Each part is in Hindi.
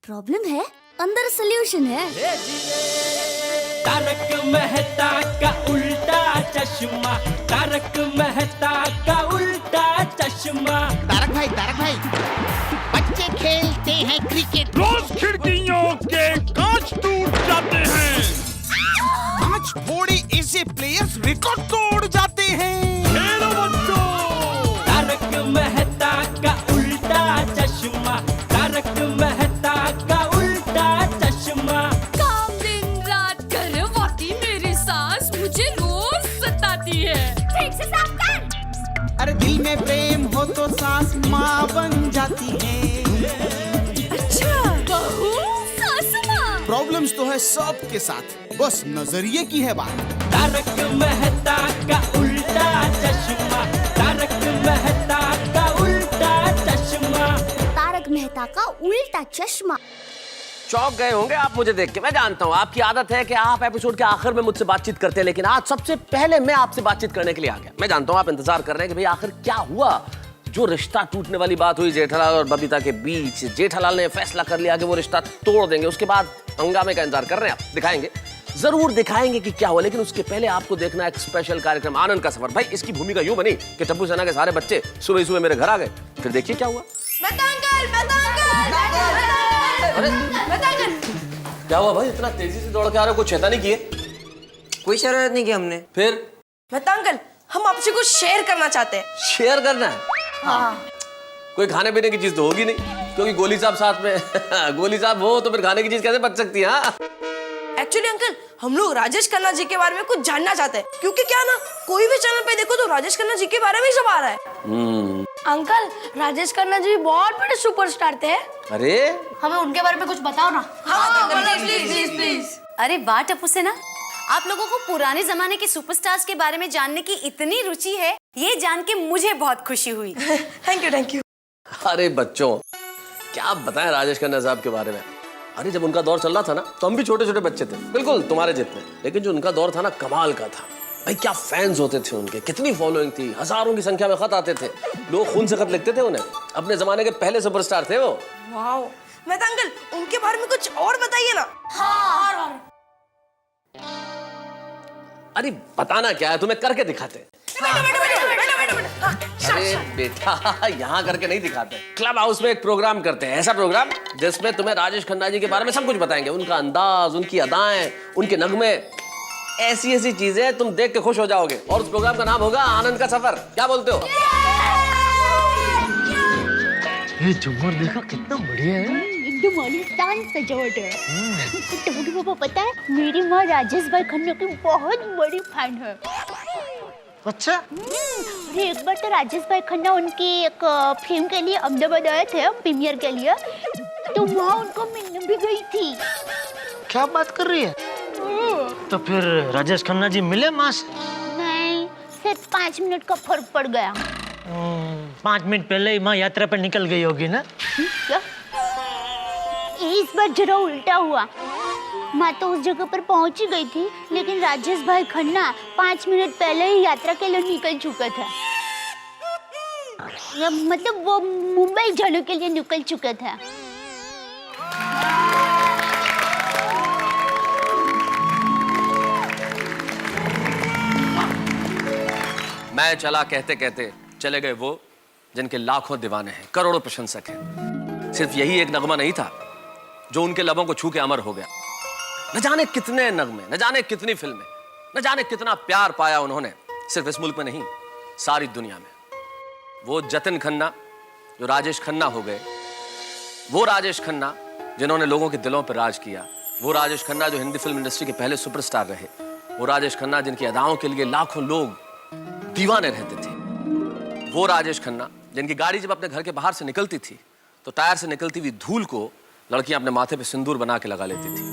प्रॉब्लम है, अंदर सोल्यूशन है। तारक मेहता का उल्टा चश्मा, तारक मेहता का उल्टा चश्मा। तारक भाई, बच्चे खेलते हैं क्रिकेट, रोज खिड़कियों के कांच टूट जाते हैं, आज थोड़े ऐसे प्लेयर्स रिकॉर्ड तोड़ जाते हैं। खेलो बच्चों। तारक मेहता का उल्टा चश्मा, तारक मेहता का उल्टा चश्मा। काम दिन रात करवाती मेरी सास मुझे रोज सताती है। ठीक से साफ कर। अरे दिल में प्रेम हो तो सास माँ बन जाती है। अच्छा, बहू सास माँ। प्रॉब्लम्स तो है सबके साथ, बस नजरिए की है बात। तारक मेहता का उल्टा चश्मा, तारक मेहता का उल्टा चश्मा। तारक मेहता का उल्टा चश्मा। चौंक गए होंगे आप मुझे देख के, मैं जानता हूँ आपकी आदत है कि आप एपिसोड के आखिर में मुझसे बातचीत करते हैं, लेकिन आज सबसे पहले मैं आपसे बातचीत करने के लिए आ गया। मैं जानता हूँ आप इंतजार कर रहे हैं कि भाई आखिर क्या हुआ। जो रिश्ता टूटने वाली बात हुई जेठालाल और बबीता के बीच, जेठालाल ने फैसला कर लिया कि वो रिश्ता तोड़ देंगे। उसके बाद हंगामे का इंतजार कर रहे हैं आप, दिखाएंगे, जरूर दिखाएंगे कि क्या हुआ। लेकिन उसके पहले आपको देखना है एक स्पेशल कार्यक्रम आनंद का सफर। भाई इसकी भूमिका यूं बनी कि टप्पू सेना के सारे बच्चे सुबह सुबह मेरे घर आ गए। फिर देखिए क्या हुआ। क्या हुआ भाई, इतना तेजी से दौड़ के आ रहे हो, कुछ शैतानी किए? कोई शरारत नहीं की हमने। फिर मेहता अंकल, हम आपसे कुछ शेयर करना चाहते हैं। शेयर करना है? हाँ। कोई खाने पीने की चीज तो होगी नहीं, क्योंकि गोली साहब साथ में गोली साहब हो तो फिर खाने की चीज कैसे बच सकती है? हाँ? एक्चुअली अंकल, हम लोग राजेश खन्ना जी के बारे में कुछ जानना चाहते हैं, क्योंकि क्या ना कोई भी चैनल पे देखो तो राजेश खन्ना जी के बारे में ही सब आ रहा है। अंकल, राजेश खन्ना जी बहुत बड़े सुपरस्टार थे। अरे हमें उनके बारे में कुछ बताओ ना। प्लीज। अरे वाह टप्पू सेना, आप लोगों को पुराने जमाने के सुपरस्टार्स के बारे में जानने की इतनी रुचि है, ये जान के मुझे बहुत खुशी हुई। Thank you. अरे बच्चों, क्या बताएं राजेश खन्ना साहब के बारे में। अरे जब उनका दौर चल रहा था ना, तो हम भी छोटे छोटे बच्चे थे, बिल्कुल तुम्हारे जितने, लेकिन जो उनका दौर था ना, कमाल का था भाई। क्या फैंस होते थे उनके, कितनी फॉलोइंग थी, हजारों की संख्या में खत आते थे, लोग खून से खत लिखते थे उन्हें। अपने जमाने के पहले सुपरस्टार थे वो। वाओ, मेहता अंकल, उनके बारे में कुछ और बताइए ना। हाँ। अरे बताना क्या है, तुम्हें करके दिखाते हैं। अरे बेटा, यहाँ करके नहीं दिखाते, क्लब हाउस में एक प्रोग्राम करते हैं, ऐसा प्रोग्राम जिसमें तुम्हें राजेश खन्ना जी के बारे में सब कुछ बताएंगे। उनका अंदाज, उनकी अदाएं, उनके नगमे, ऐसी ऐसी चीजें तुम देख के खुश हो जाओगे। और उस प्रोग्राम का नाम होगा आनंद का सफर। क्या बोलते हो? ये झूमर देखो कितना बढ़िया है, एकदम आलीशान सजावट है। टप्पू पापा, पता है मेरी माँ राजेश भाई खन्ना की बहुत बड़ी फैन है। अच्छा। अरे एक बार तो राजेश भाई खन्ना उनकी एक फिल्म के लिए अहमदाबाद आए थे प्रीमियर के लिए, तो वहाँ उनको मिलने भी गई थी। क्या बात कर रही है? तो फिर राजेश खन्ना जी मिले माँ से? नहीं, सिर्फ 5 मिनट का फर्क पड़ गया। 5 मिनट पहले ही माँ यात्रा पर निकल गई होगी ना? क्या? इस बार जरा उल्टा हुआ। माँ तो उस जगह पर पहुंच ही गई थी, लेकिन राजेश भाई खन्ना 5 मिनट पहले ही यात्रा के लिए निकल चुका था। मतलब वो मुंबई जाने के लिए निकल चुका था। मैं चला कहते कहते चले गए वो जिनके लाखों दीवाने हैं, करोड़ों प्रशंसक हैं। सिर्फ यही एक नगमा नहीं था जो उनके लबों को छू के अमर हो गया। न जाने कितने नगमे, न जाने कितनी फिल्में, न जाने कितना प्यार पाया उन्होंने, सिर्फ इस मुल्क में नहीं, सारी दुनिया में। वो जतिन खन्ना जो राजेश खन्ना हो गए, वो राजेश खन्ना जिन्होंने लोगों के दिलों पर राज किया, वो राजेश खन्ना जो हिंदी फिल्म इंडस्ट्री के पहले सुपरस्टार रहे, वो राजेश खन्ना जिनकी अदाओं के लिए लाखों लोग दीवाने रहते थे, वो राजेश खन्ना जिनकी गाड़ी जब अपने घर के बाहर से निकलती थी तो टायर से निकलती हुई धूल को लड़कियां अपने माथे पे सिंदूर बना के लगा लेती थी।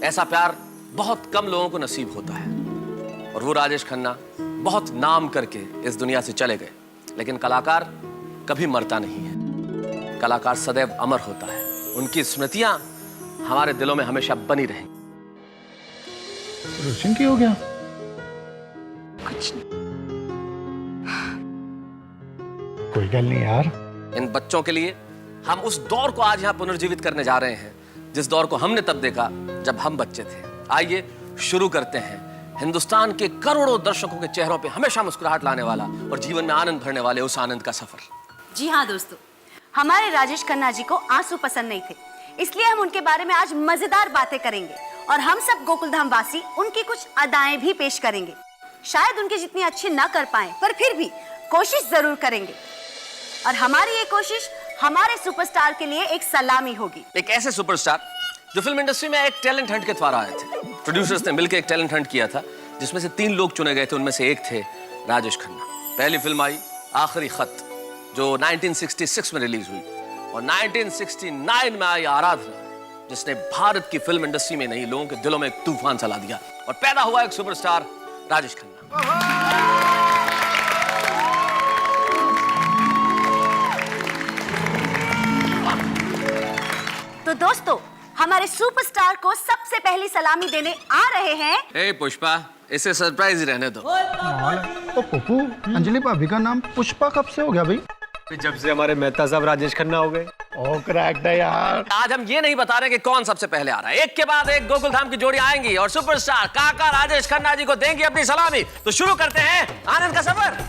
ऐसा प्यार बहुत कम लोगों को नसीब होता है। और वो राजेश खन्ना बहुत नाम करके इस दुनिया से चले गए, लेकिन कलाकार कभी मरता नहीं है। कलाकार सदैव अमर होता है। उनकी स्मृतियां हमारे दिलों में हमेशा बनी रहेंगी। रोशन क्या हो गया? कुछ नहीं। कोई गल नहीं यार। इन बच्चों के लिए हम उस दौर को आज यहाँ पुनर्जीवित करने जा रहे हैं जिस दौर को हमने तब देखा जब हम बच्चे थे। आइए शुरू करते हैं हिंदुस्तान के करोड़ों दर्शकों के चेहरों पे हमेशा मुस्कुराहट लाने वाला और जीवन में आनंद भरने वाले उस आनंद का सफर। जी हाँ दोस्तों, हमारे राजेश खन्ना जी को आंसू पसंद नहीं थे, इसलिए हम उनके बारे में आज मजेदार बातें करेंगे और हम सब गोकुलधाम वासी उनकी कुछ अदाएं भी पेश करेंगे। शायद उनकी जितनी अच्छी ना कर पाए, पर फिर भी कोशिश जरूर करेंगे। और हमारी ये कोशिश हमारे सुपरस्टार के लिए एक सलामी होगी। एक ऐसे सुपरस्टार जो फिल्म इंडस्ट्री में एक टैलेंट हंट के द्वारा आए थे। प्रोड्यूसर्स ने मिलकर एक टैलेंट हंट किया था जिसमें से 3 लोग चुने गए थे। उनमें से एक थे राजेश खन्ना। पहली फिल्म आई आखिरी खत जो 1966 में रिलीज हुई और 1969 में आई आराधना जिसने भारत की फिल्म इंडस्ट्री में नहीं लोगों के दिलों में एक तूफान चला दिया और पैदा हुआ एक सुपरस्टार राजेश खन्ना। तो दोस्तों, हमारे सुपरस्टार को सबसे पहली सलामी देने आ रहे हैं। ए पुष्पा, इसे सरप्राइज ही रहने दो। तो पप्पू, अंजलि भाभी का नाम पुष्पा कब से हो गया भाई? जब से हमारे मेहता साहब राजेश खन्ना हो गए। ओ क्रैक्ड है यार। आज हम ये नहीं बता रहे कि कौन सबसे पहले आ रहा है। एक के बाद एक गोकुलधाम की जोड़ी आएंगी और सुपरस्टार काका राजेश खन्ना जी को देंगे अपनी सलामी। तो शुरू करते हैं आनंद का सफर।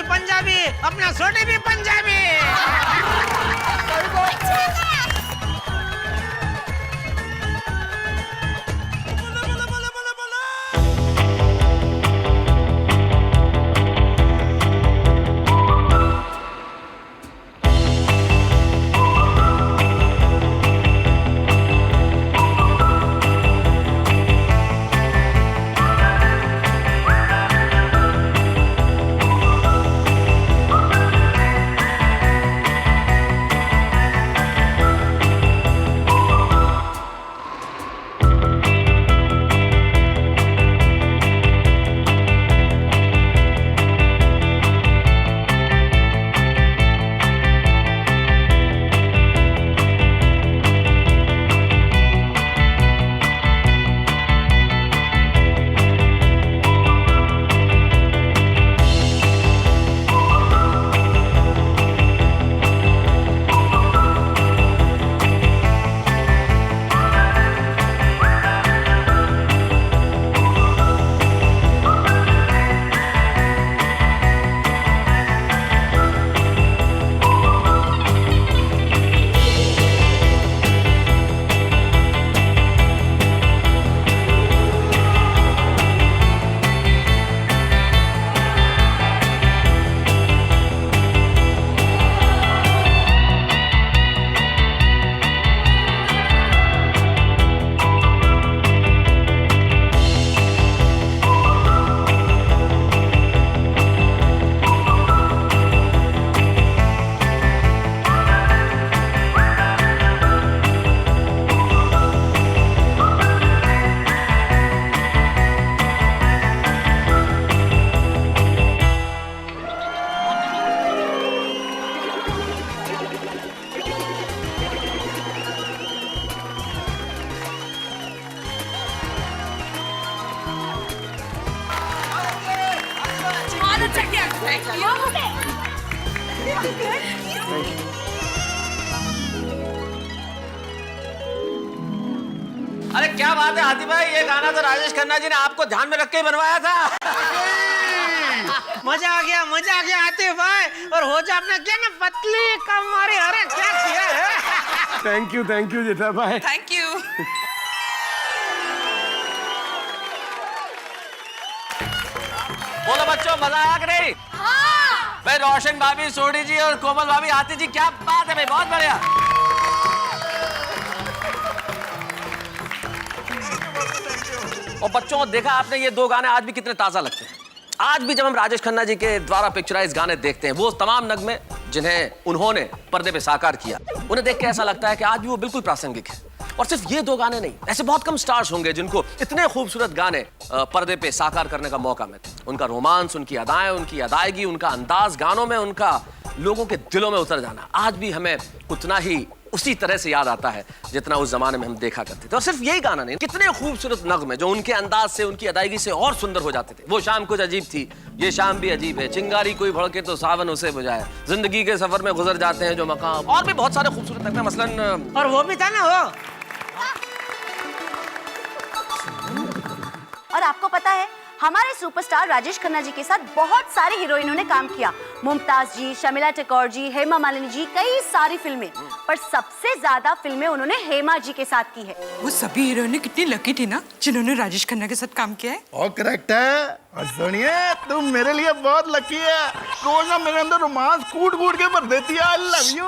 पंजाबी, अपना सोनी भी पंजाबी। अरे क्या बात है हाथी भाई, ये गाना तो राजेश खन्ना जी ने आपको ध्यान में रख के बनवाया था। मजा आ गया आते भाई। और हो जा आपने क्या ना पतली कमरे, अरे क्या किया है। थैंक यू जेठा भाई। Thank you. बोलो बच्चों, मजा आया कि नहीं? हाँ। भाई रोशन भाभी, सोडी जी और कोमल भाभी, आती जी, क्या बात है भाई, बहुत बढ़िया। और बच्चों देखा आपने, ये दो गाने आज भी कितने ताजा लगते हैं। आज भी जब हम राजेश खन्ना जी के द्वारा पिक्चराइज गाने देखते हैं, वो तमाम नगमे जिन्हें उन्होंने पर्दे पे साकार किया, उन्हें देख के ऐसा लगता है कि आज भी वो बिल्कुल प्रासंगिक है। और सिर्फ ये दो गाने नहीं, ऐसे बहुत कम स्टार्स होंगे जिनको इतने खूबसूरत गाने पर्दे पे साकार करने का मौका मिलता है। उनका रोमांस, उनकी अदाएं, उनकी अदायगी, उनका अंदाज गानों में, उनका लोगों के दिलों में उतर जाना आज भी हमें उतना ही उसी तरह से याद आता है जितना उस जमाने में हम देखा करते थे। और सिर्फ यही गाना नहीं, कितने खूबसूरत नगमे जो उनके अंदाज से, उनकी अदायगी से और सुंदर हो जाते थे। वो शाम कुछ अजीब थी, ये शाम भी अजीब है, चिंगारी कोई भड़के तो सावन उसे बुझाए, जिंदगी के सफर में गुजर जाते हैं जो मकाम, और भी बहुत सारे खूबसूरत नगमे। मसलन और वो भी था ना वो। और आपको पता है, हमारे सुपरस्टार राजेश खन्ना जी के साथ बहुत सारी हीरोइनों ने काम किया। मुमताज जी, शर्मिला टैगोर जी, हेमा मालिनी जी, कई सारी फिल्में। पर सबसे ज्यादा फिल्में उन्होंने हेमा जी के साथ की है। वो सभी हीरोइनें कितनी लकी थी ना जिन्होंने राजेश खन्ना के साथ काम किया है। और करेक्ट है। और सुनिए, तुम मेरे लिए बहुत लकी है। रोज ना मेरे अंदर रोमांस कूट कूट के भर देती है। I love you.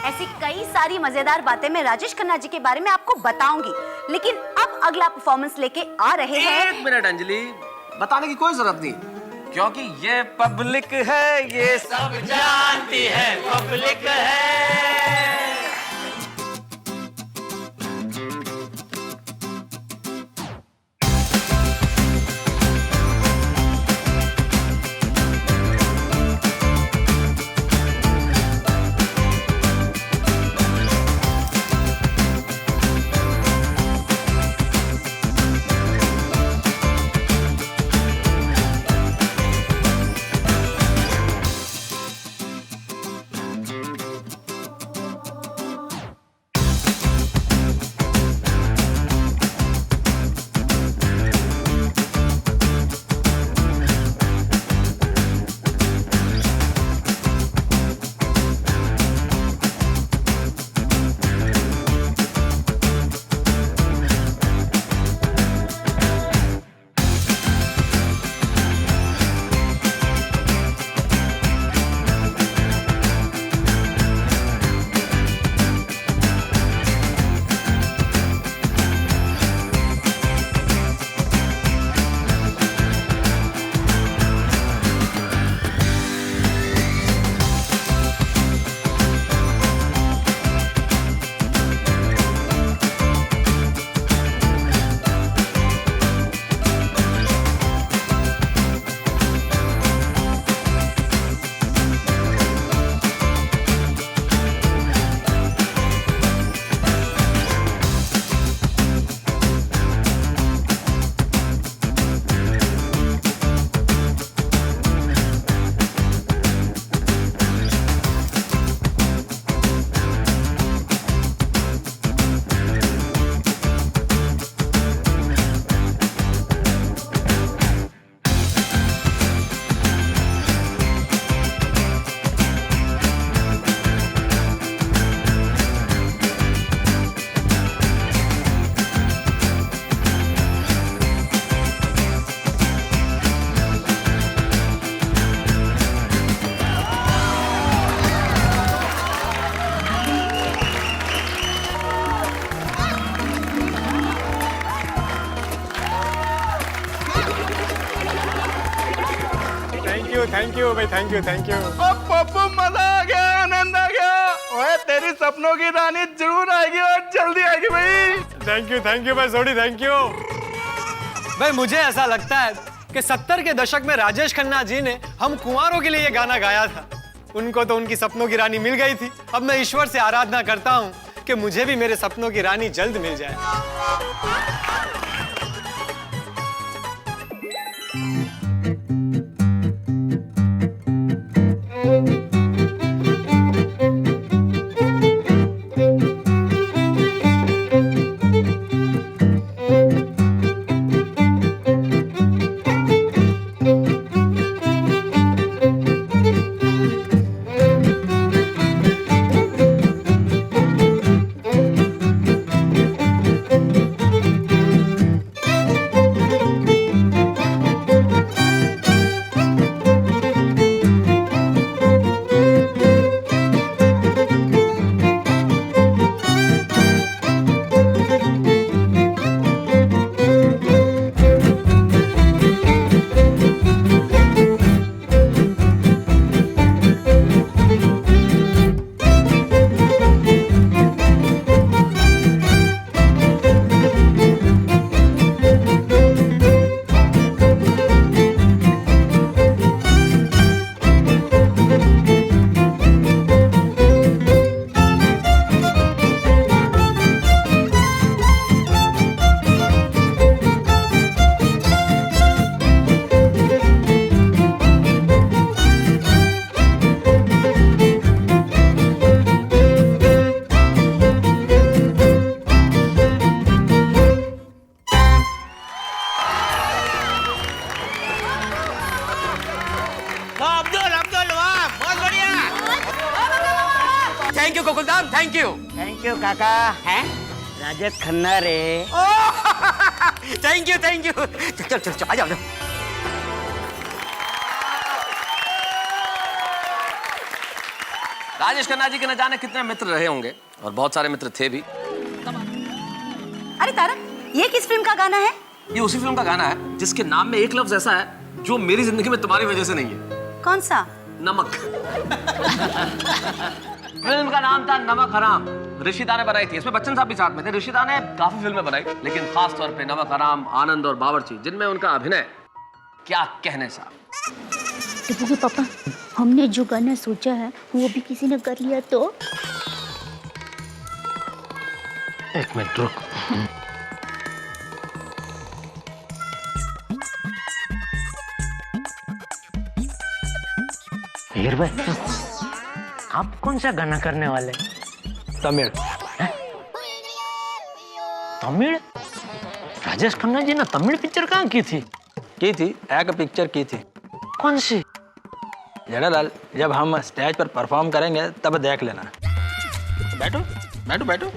ऐसी कई सारी मजेदार बातें मैं राजेश खन्ना जी के बारे में आपको बताऊंगी, लेकिन अब अगला परफॉर्मेंस लेके आ रहे हैं। एक मिनट अंजलि, बताने की कोई जरूरत नहीं, क्योंकि ये पब्लिक है, ये सब जानती है, पब्लिक है। थैंक यू भाई, थैंक यू। पप्पू, मजा आ गया, आनंद आ गया। ओए, तेरी सपनों की रानी जरूर आएगी और जल्दी आएगी भाई। थैंक यू भाई सोडी, थैंक यू भाई। मुझे ऐसा लगता है कि 70 के दशक में राजेश खन्ना जी ने हम कुंवारों के लिए ये गाना गाया था। उनको तो उनकी सपनों की रानी मिल गई थी। अब मैं ईश्वर से आराधना करता हूँ कि मुझे भी मेरे सपनों की रानी जल्द मिल जाए। वाह अब्दुल अब्दुल वाह बहुत बढ़िया। Thank you Gokuldham, thank you. Thank you काका। हैं राजेश खन्ना रे। Thank you thank you. चल चल चल आ जाओ। राजेश खन्ना जी के न जाने कितने मित्र रहे होंगे और बहुत सारे मित्र थे भी। अरे तारक, ये किस फिल्म का गाना है? ये उसी फिल्म का गाना है जिसके नाम में एक लफ्ज ऐसा है जो मेरी जिंदगी में तुम्हारी वजह से नहीं है। कौन सा? नमक। फिल्म का नाम था नमक हराम। ऋषिदा ने बनाई थी, इसमें बच्चन साहब भी साथ में थे। ऋषिदा ने काफी फिल्में बनाई, लेकिन खास तौर पे नमक हराम, आनंद और बावर्ची, जिनमें उनका अभिनय क्या कहने साहब। टिप्पू के पापा, हमने जो गाना सोचा है वो भी किसी ने कर लिया तो? एक मिनट रुक। हीर भाई, आप कौन सा गाना करने वाले? तमिल। तमिल? राजेश खन्ना जी ने तमिल पिक्चर कहाँ की थी? एक पिक्चर की थी। कौन सी? जेठालाल, जब हम स्टेज पर परफॉर्म करेंगे तब देख लेना। बैठो बैठो बैठो।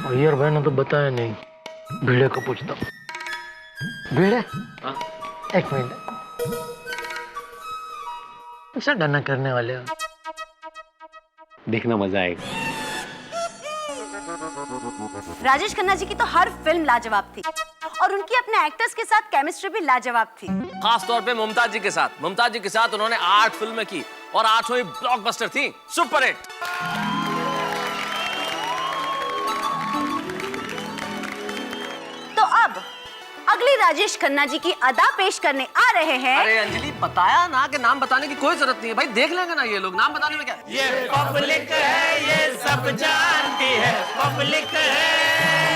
अय्यर भाई ने तो बताया नहीं, भिड़े को पूछता हूँ। भिड़े, एक मिनट, कैसा गाना करने वाले हो? देखना मजा आएगा। राजेश खन्ना जी की तो हर फिल्म लाजवाब थी और उनकी अपने एक्टर्स के साथ केमिस्ट्री भी लाजवाब थी। खास तौर पे मुमताज जी के साथ। मुमताज जी के साथ उन्होंने 8 फिल्में की और 8 ही ब्लॉकबस्टर थी, सुपर हिट। तो अब अगली राजेश खन्ना जी की अदा पेश करने आ रहे हैं। अरे अंजलि, बताया ना कि नाम बताने की कोई जरूरत नहीं है भाई, देख लेंगे ना ये लोग, नाम बताने में क्या। ये पब्लिक है, ये सब जानती है, पब्लिक है।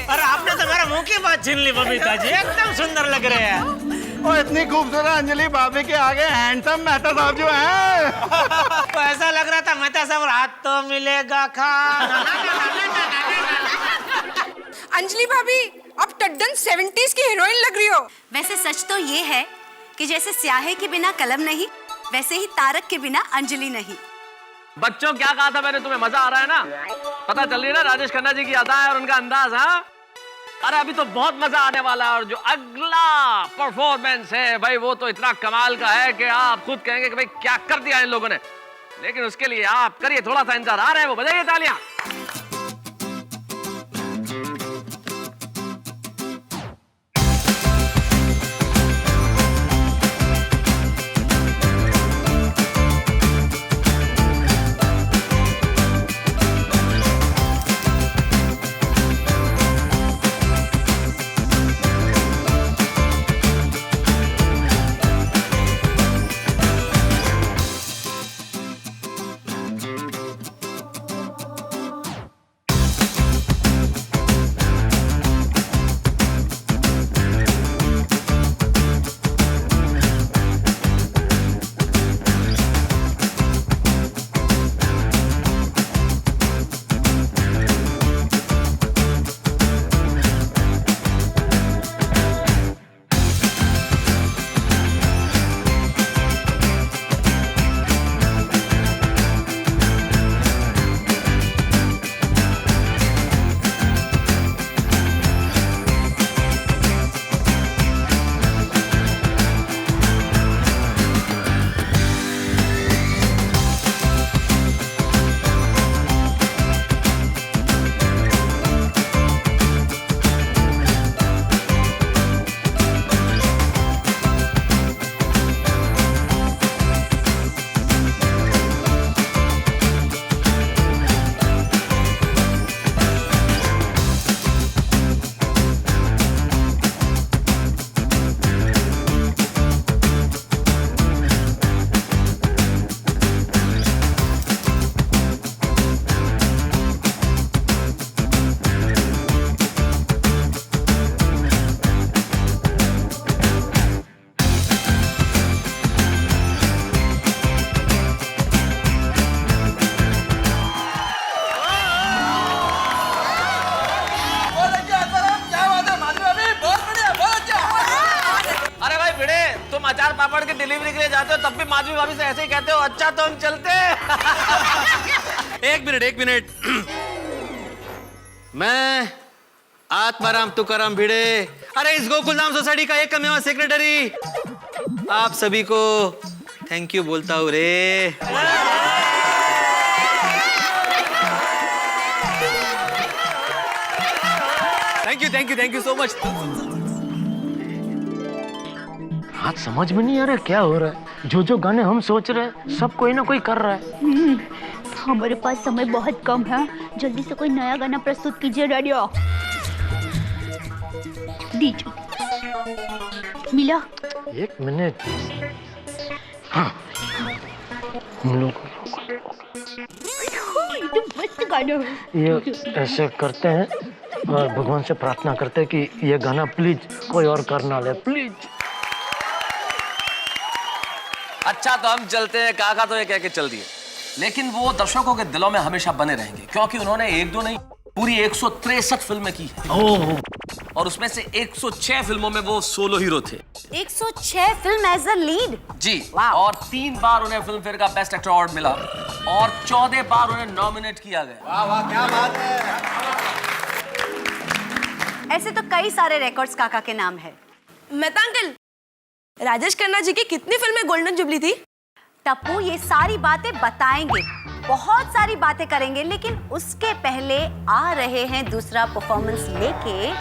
अरे आपने तो मेरा मुंह की बात छीन ली बबीता जी, एकदम सुंदर लग रहे हैं। और इतनी खूबसूरत अंजलि भाभी के आगे हैंडसम मेहता साहब जो हैं। तो ऐसा लग रहा था मेहता साहब हाथ तो मिलेगा खाना। अंजलि भाभी, आप टड्डन 70s की हीरोइन लग रही हो। वैसे सच तो ये है कि जैसे स्याही के बिना कलम नहीं, वैसे ही तारक के बिना अंजलि नहीं। बच्चों क्या कहा था मैंने तुम्हें? मजा आ रहा है ना? पता चल रही है ना राजेश खन्ना जी की अदाएं और उनका अंदाज? हाँ, अरे अभी तो बहुत मजा आने वाला है और जो अगला परफॉर्मेंस है भाई वो तो इतना कमाल का है कि आप खुद कहेंगे कि भाई क्या कर दिया इन लोगों ने। लेकिन उसके लिए आप करिए थोड़ा सा इंतजार, आ रहे हैं वो, बजाइए तालियां। अचार पापड़ की डिलीवरी के लिए जाते हो तब भी माधवी भाभी से ऐसे ही कहते हो, अच्छा तो हम चलते। एक मिनट मैं आत्माराम तुकाराम भिड़े, अरे इस गोकुलधाम सोसाइटी का एक कमेवा सेक्रेटरी, आप सभी को थैंक यू बोलता हूँ रे। Thank you so much. आज समझ में नहीं आ रहा क्या हो रहा है। जो गाने हम सोच रहे हैं सब कोई ना कोई कर रहा है। हमारे पास समय बहुत कम है, जल्दी से कोई नया गाना प्रस्तुत कीजिए रेडियो। दीजिए मिला। एक मिनट, हाँ हम लोग ये तो मस्त गाना है। ये ऐसे करते हैं और भगवान से प्रार्थना करते हैं कि ये गाना प्लीज कोई और करना ले, प्लीज। अच्छा तो हम चलते हैं, काका तो ये कह के चल दिए, लेकिन वो दर्शकों के दिलों में हमेशा बने रहेंगे क्योंकि उन्होंने एक दो नहीं पूरी 163 फिल्में की हैं। और उसमें से 106 फिल्मों में वो सोलो हीरो थे। 106 फिल्म एज अ लीड जी। और 3 बार उन्हें फिल्म फेयर का बेस्ट एक्टर अवार्ड मिला और 14 बार उन्हें नॉमिनेट किया गया। वाह वाह क्या बात है। ऐसे तो कई सारे रिकॉर्ड्स काका के नाम है। मेहता अंकल, राजेश खन्ना जी की कितनी फिल्में गोल्डन जुबली थी? टप्पू ये सारी बातें बताएंगे, बहुत सारी बातें करेंगे, लेकिन उसके पहले आ रहे हैं दूसरा परफॉर्मेंस लेके।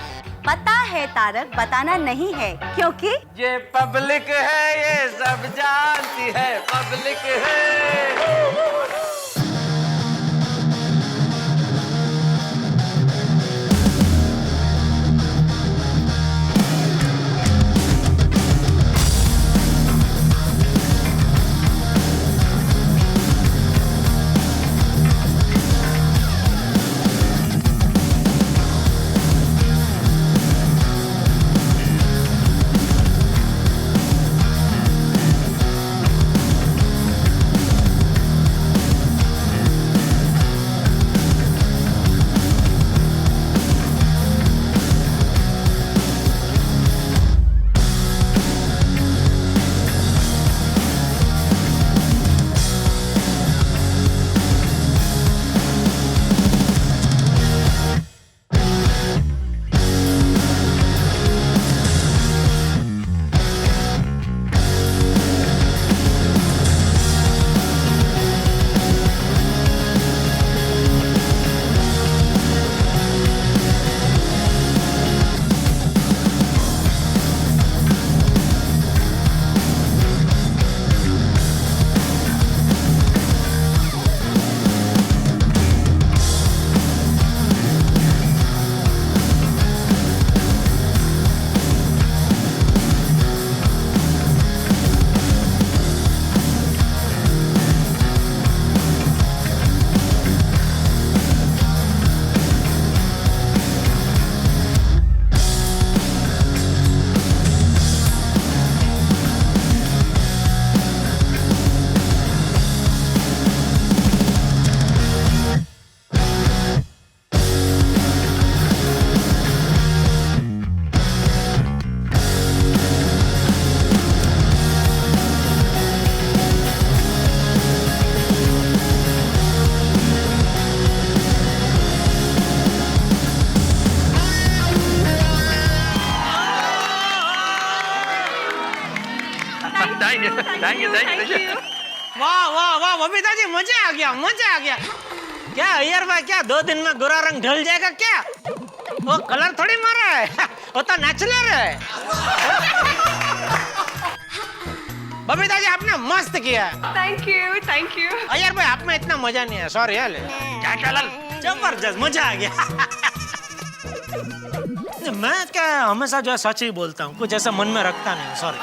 पता है तारक, बताना नहीं है क्योंकि ये पब्लिक है, ये सब जानती है, पब्लिक है। Thank you thank you thank you. वाह वाह वाह बबीता जी, मजा आ गया, मजा आ गया। क्या अय्यर भाई, क्या 2 दिन में गोरा रंग ढल जाएगा क्या? वो कलर थोड़ी मारा है, वो तो नेचुरल है। बबीता जी आपने मस्त किया। Thank you. अय्यर भाई आप में इतना मजा नहीं है, सॉरी है। क्या चल, जबरदस्त मजा आ गया। मैं क्या हमेशा जो है सच ही बोलता हूँ, कुछ ऐसा मन में रखता नहीं, सॉरी।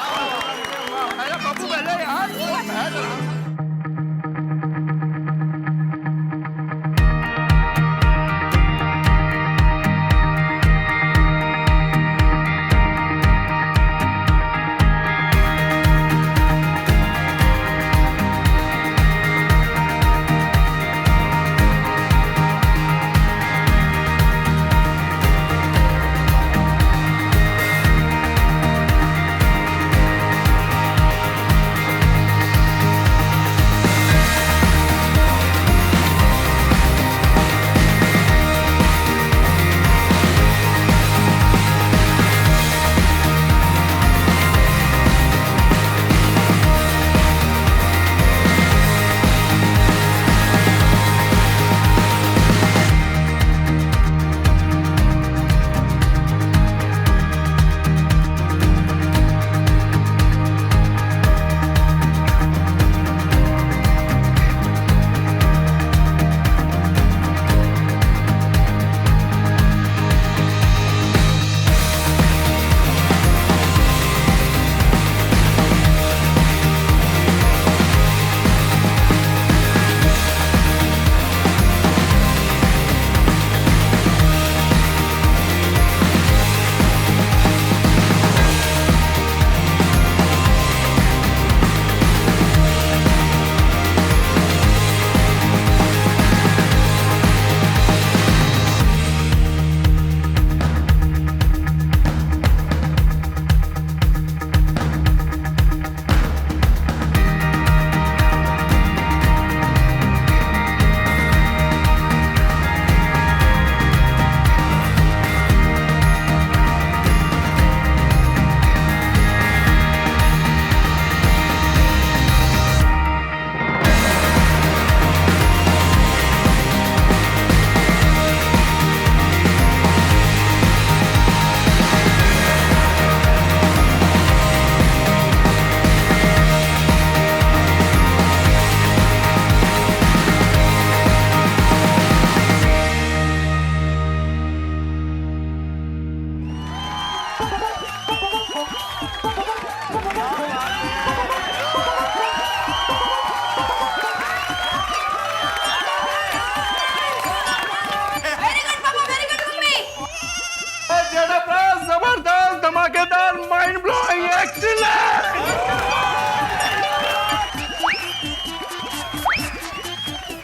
जबरदस्त, धमाकेदार, mind blowing, excellent.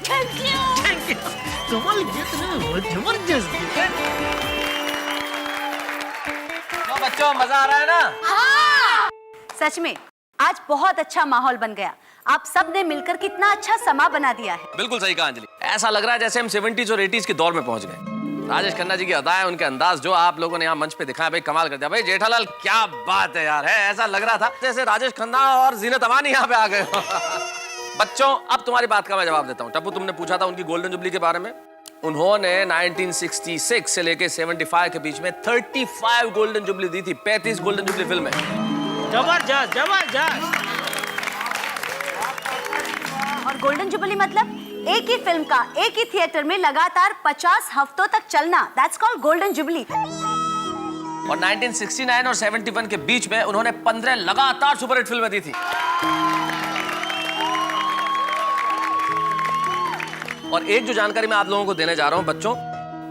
Thank you. कमाल किया तुमने, जबरदस्त किया। तो बच्चों मजा आ रहा है ना? सच में आज बहुत अच्छा माहौल बन गया। आप सब ने मिलकर कितना अच्छा समा बना दिया है। बिल्कुल सही कहा अंजलि, ऐसा लग रहा है जैसे हम 70s और 80s के दौर में पहुंच गए। राजेश खन्ना जी की अदाएं, उनके अंदाज जो आप लोगों ने यहाँ मंच पे दिखाया, भाई कमाल कर दिया। भाई जेठालाल क्या बात है यार, है ऐसा लग रहा था जैसे राजेश खन्ना और जीनत अमानी यहाँ पे आ गए। बच्चों अब तुम्हारी बात का मैं जवाब देता हूँ। टप्पू तुमने पूछा था उनकी गोल्डन जुबली के बारे में। उन्होंने 1966 से लेके 75 के बीच में 35 गोल्डन जुबली दी थी। 35 गोल्डन जुबली फिल्म है। जबरदस्त जबरदस्त। और गोल्डन जुबली मतलब एक ही फिल्म का एक ही थिएटर में लगातार 50 हफ्तों तक चलना, दैट्स कॉल्ड गोल्डन जुबली। और 1969 और 71 के बीच में उन्होंने 15 लगातार सुपरहिट फिल्में दी थी। और एक जो जानकारी मैं आप लोगों को देने जा रहा हूं बच्चों,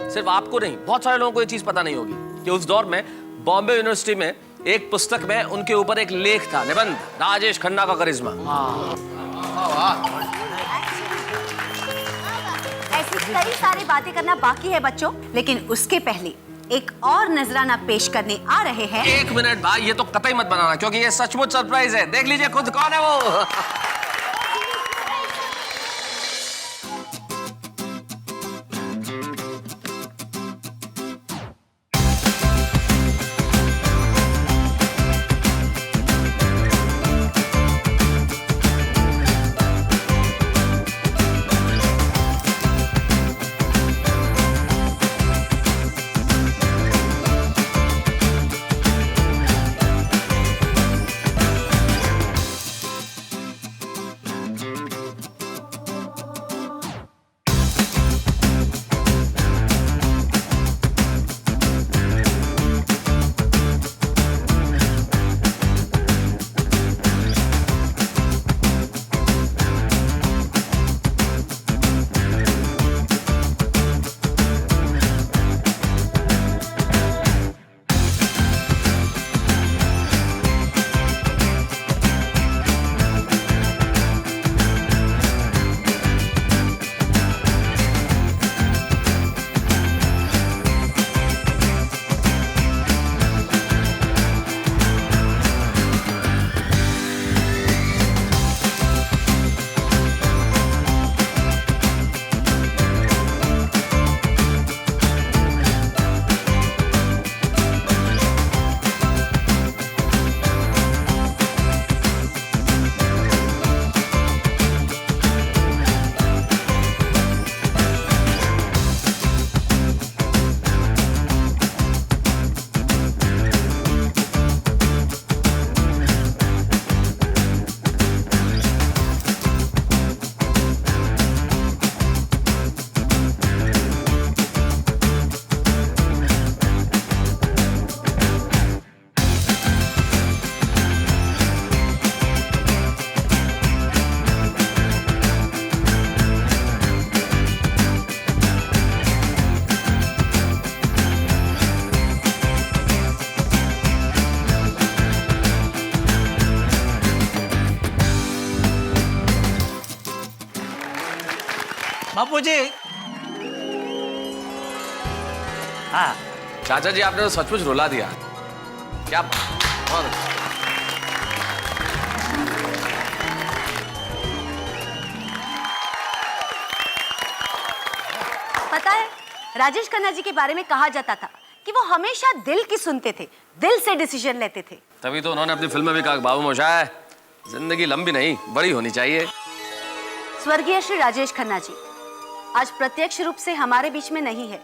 सिर्फ आपको नहीं बहुत सारे लोगों को ये चीज पता नहीं होगी कि उस दौर में बॉम्बे यूनिवर्सिटी में एक पुस्तक में उनके ऊपर एक लेख था, निबंध, राजेश खन्ना का करिश्मा। ऐसी कई सारी बातें करना बाकी है बच्चों, लेकिन उसके पहले एक और नजराना पेश करने आ रहे हैं। एक मिनट भाई, ये तो कतई मत बनाना क्योंकि ये सचमुच सरप्राइज है। देख लीजिए खुद कौन है वो। बापूजी हाँ चाचा जी आपने तो सचमुच रुला दिया। क्या बहुत अच्छा। पता है, राजेश खन्ना जी के बारे में कहा जाता था कि वो हमेशा दिल की सुनते थे, दिल से डिसीजन लेते थे। तभी तो उन्होंने अपनी फिल्म में भी कहा, बाबू मोशाय जिंदगी लंबी नहीं बड़ी होनी चाहिए। स्वर्गीय श्री राजेश खन्ना जी आज प्रत्यक्ष रूप से हमारे बीच में नहीं है,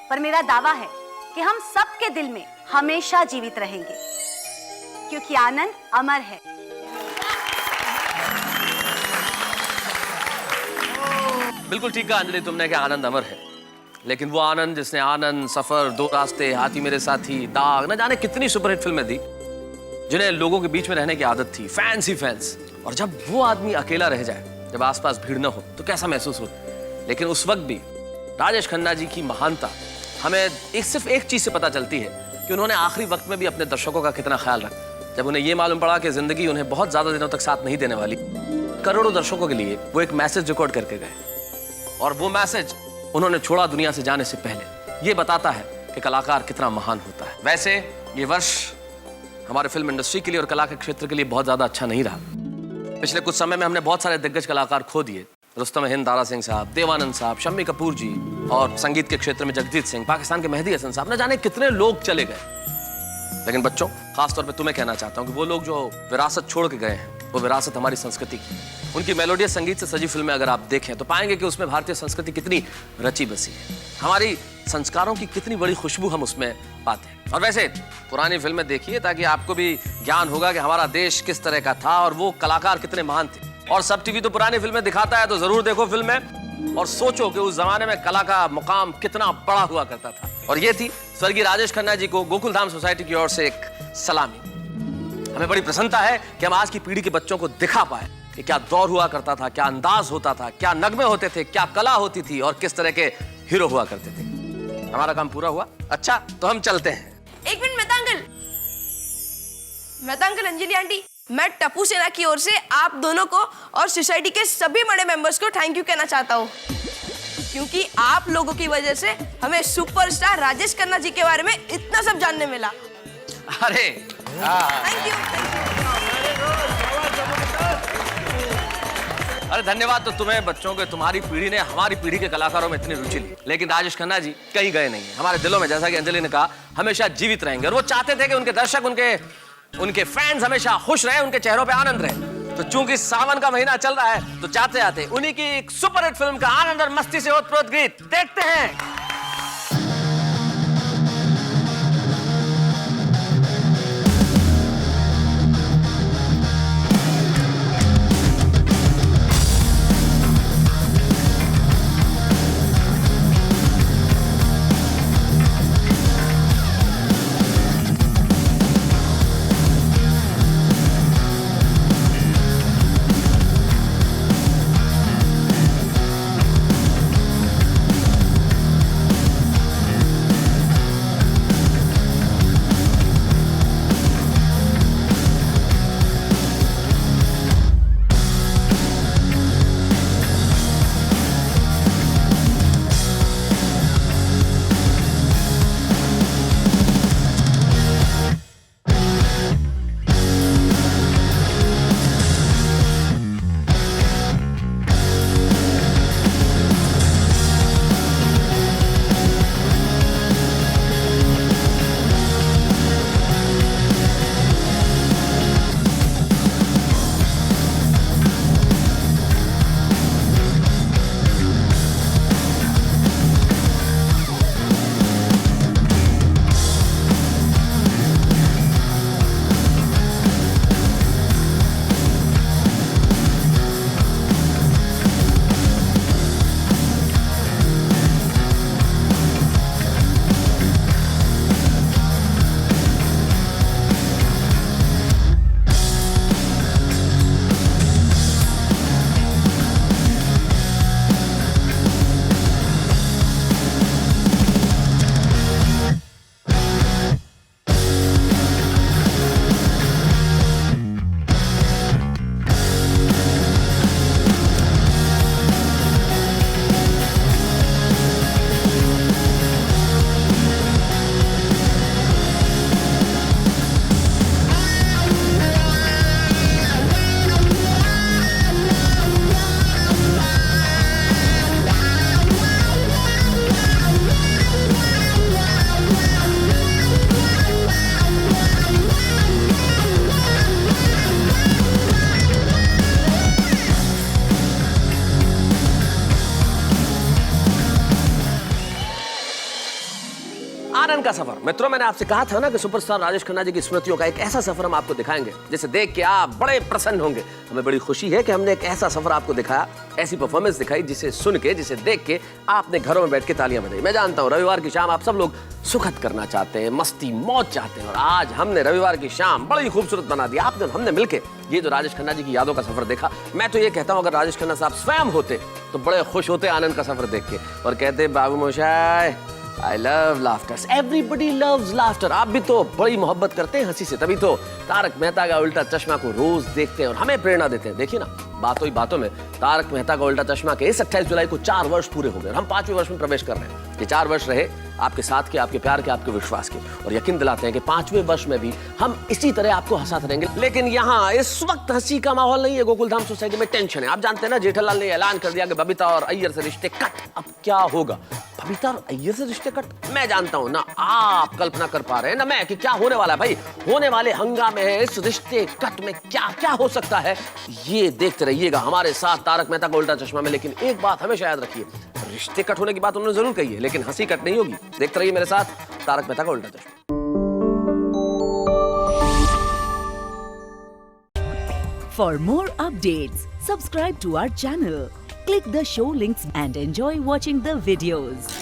पर मेरा दावा है कि हम सबके दिल में हमेशा जीवित रहेंगे, क्योंकि आनंद अमर है। बिल्कुल ठीक कहा अंजलि तुमने कि आनंद अमर है, लेकिन वो आनंद जिसने आनंद, सफर, दो रास्ते, हाथी मेरे साथी, दाग, न जाने कितनी सुपरहिट फिल्में दी जिन्हें लोगों के बीच में रहने की आदत थी, फैंस ही फैंस। और जब वो आदमी अकेला रह जाए, जब आसपास भीड़ न हो, तो कैसा महसूस हो। लेकिन उस वक्त भी राजेश खन्ना जी की महानता हमें सिर्फ एक चीज से पता चलती है कि उन्होंने आखिरी वक्त में भी अपने दर्शकों का कितना ख्याल रखा। जब उन्हें यह मालूम पड़ा कि जिंदगी उन्हें बहुत ज्यादा दिनों तक साथ नहीं देने वाली, करोड़ों दर्शकों के लिए वो एक मैसेज रिकॉर्ड करके गए, और वो मैसेज उन्होंने छोड़ा दुनिया से जाने से पहले। ये बताता है कि कलाकार कितना महान होता है। वैसे ये वर्ष हमारे फिल्म इंडस्ट्री के लिए और कला के क्षेत्र के लिए बहुत ज्यादा अच्छा नहीं रहा। पिछले कुछ समय में हमने बहुत सारे दिग्गज कलाकार खो दिए। रुस्तम हिंद दारा सिंह साहब, देवानंद साहब, शम्मी कपूर जी, और संगीत के क्षेत्र में जगजीत सिंह, पाकिस्तान के मेहदी हसन साहब, न जाने कितने लोग चले गए। लेकिन बच्चों, खासतौर पे तुम्हें कहना चाहता हूँ कि वो लोग जो विरासत छोड़ के गए हैं, वो विरासत हमारी संस्कृति की। उनकी मेलोडियस संगीत से सजी फिल्में अगर आप देखें तो पाएंगे कि उसमें भारतीय संस्कृति कितनी रची बसी है, हमारी संस्कारों की कितनी बड़ी खुशबू हम उसमें पाते हैं। और वैसे पुरानी फिल्में देखिए ताकि आपको भी ज्ञान होगा कि हमारा देश किस तरह का था और वो कलाकार कितने महान थे। और सब टीवी तो पुरानी फिल्में दिखाता है, तो जरूर देखो फिल्में और सोचो कि उस जमाने में कला का मुकाम कितना बड़ा हुआ करता था। और ये थी स्वर्गीय राजेश खन्ना जी को गोकुलधाम सोसाइटी की ओर से एक सलामी। हमें बड़ी प्रसन्नता है कि हम आज की पीढ़ी के बच्चों को दिखा पाए कि क्या दौर हुआ करता था, क्या अंदाज होता था, क्या नगमे होते थे, क्या कला होती थी और किस तरह के हीरो हुआ करते थे। हमारा काम पूरा हुआ। अच्छा, तो हम चलते हैं। एक minute Mehta uncle, Anjali aunty, मैं टप्पू सेना की ओर से आप दोनों को और सोसाइटी के सभी बड़े मेंबर्स को थैंक यू कहना चाहता हूँ, क्योंकि आप लोगों की वजह से हमें सुपरस्टार राजेश खन्ना जी के बारे में इतना सब जानने मिला। अरे थैंक यू। अरे धन्यवाद तो तुम्हें बच्चों के, तुम्हारी पीढ़ी ने हमारी पीढ़ी के कलाकारों में इतनी रुचि ली। लेकिन राजेश खन्ना जी कहीं गए नहीं है, हमारे दिलों में, जैसा कि अंजलि ने कहा, हमेशा जीवित रहेंगे। और वो चाहते थे कि उनके दर्शक, उनके फैंस हमेशा खुश रहे, उनके चेहरों पे आनंद रहे। तो चूंकि सावन का महीना चल रहा है, तो जाते जाते उन्हीं की एक सुपरहिट फिल्म का आनंद और मस्ती से ओतप्रोत गीत देखते हैं। का सफर। मित्रों, मैंने आपसे कहा था ना कि सुपरस्टार राजेश खन्ना जी की स्मृतियों का एक ऐसा सफर हम आपको दिखाएंगे जिसे देख के आप बड़े प्रसन्न होंगे। हमें बड़ी खुशी है कि हमने एक ऐसा सफर आपको दिखाया, ऐसी परफॉर्मेंस दिखाई जिसे सुन के, जिसे देख के आपने घरों में बैठ के तालियां बजाई। मैं जानता हूं रविवार की शाम आप सब लोग सुखद करना चाहते हैं, मस्ती मौज चाहते हैं, और आज हमने रविवार की शाम बड़ी खूबसूरत बना दी। आपने हमने मिलके ये जो राजेश खन्ना जी की यादों का सफर देखा, मैं तो ये कहता हूं अगर राजेश खन्ना साहब स्वयं होते तो बड़े खुश होते आनंद का सफर देख के और कहते बाबू मोशाय I love laughter. Everybody loves laughter. आप भी तो बड़ी मोहब्बत करते हैं हंसी से, तभी तो तारक मेहता का उल्टा चश्मा को रोज देखते हैं और हमें प्रेरणा देते हैं। देखिए ना, बातों ही बातों में तारक मेहता का उल्टा चश्मा के इस 28 जुलाई को 4 वर्ष पूरे हो गए और हम 5वें वर्ष में प्रवेश कर रहे हैं। ये 4 वर्ष रहे आपके साथ के, आपके प्यार के, आपके विश्वास के, और यकीन दिलाते हैं कि 5वें वर्ष में भी हम इसी तरह आपको हंसाते रहेंगे। लेकिन यहाँ इस वक्त हंसी का माहौल नहीं है, गोकुलधाम सोसाइटी में टेंशन है। आप जानते हैं ना, जेठालाल ने ऐलान कर दिया कि बबीता और अय्यर से रिश्ते कट। अब क्या होगा? बबीता और अय्यर से रिश्ते कट? मैं जानता हूं ना आप कल्पना कर पा रहे हैं ना मैं कि क्या होने वाला है। भाई, होने वाले हंगामे है इस रिश्ते कट में क्या क्या हो सकता है, ये देखते रहिएगा हमारे साथ तारक मेहता का उल्टा चश्मा में। लेकिन एक बात हमेशा याद रखिए, रिश्ते कट होने की बात उन्होंने जरूर कही है, लेकिन हंसी कट नहीं होगी। देखते रहिए मेरे साथ तारक मेहता का उल्टा चश्मा। For more updates, subscribe to our channel, click the show links and enjoy watching the videos.